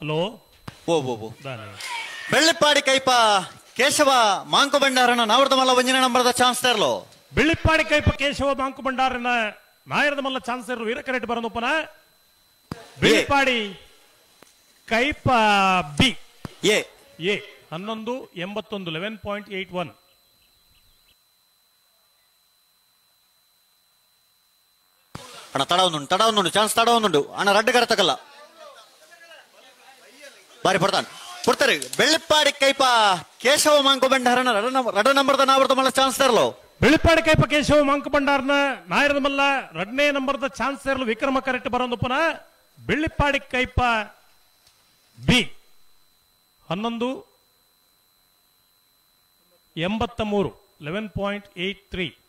hello ಓ Bellippady ಕೈಪ Keshava Monk ಬಂಡಾರನ ನಾವರ್ದ ಮಲ್ಲ ಒಂಜಿನ ನಂಬರ್ದ chance ತರಲು Bellippady ಕೈಪ Keshava Monk ಬಂಡಾರನ ನಾಯರದ ಮಲ್ಲ chance ತರಲು ವೀರಕರೆಟ್ ಬರೋಪನ Bellippady ಕೈಪ B A 1181 11.81 ಅಣ್ಣ ತಡವೊಂದುಂಡು ಚಾನ್ಸ್ ತಡವೊಂದುಂಡು ಅಣ್ಣ ರಡ್ಡು ಕರತಕಲ್ಲ ಬಾರಿ ಕೊಡ್ತಾರೆ ಬೆಳ್ಳಿಪ್ಪಾಡಿ ಕೈಪ ಕೇಶವ ಮಾಂಕು ಬಂಡಾರನ ರಡ ನಂಬರ್ದ ನಾವರ್ದ ಮಲ್ಲ ಚಾನ್ಸ್ ತರಲು ಬೆಳ್ಳಿಪ್ಪಾಡಿ ಕೈಪ ಕೇಶವ ಮಾಂಕು ಬಂಡಾರನ ನಾಯರದ ಮಲ್ಲ ರಡ್ನೇ ನಂಬರ್ದ ಚಾನ್ಸ್ ತರಲು ವಿಕ್ರಮ ಕರೆಕ್ಟ್ ಬರೋಪನ ಬೆಳ್ಳಿಪ್ಪಾಡಿ ಕೈಪ ಬಿ 1183 11.83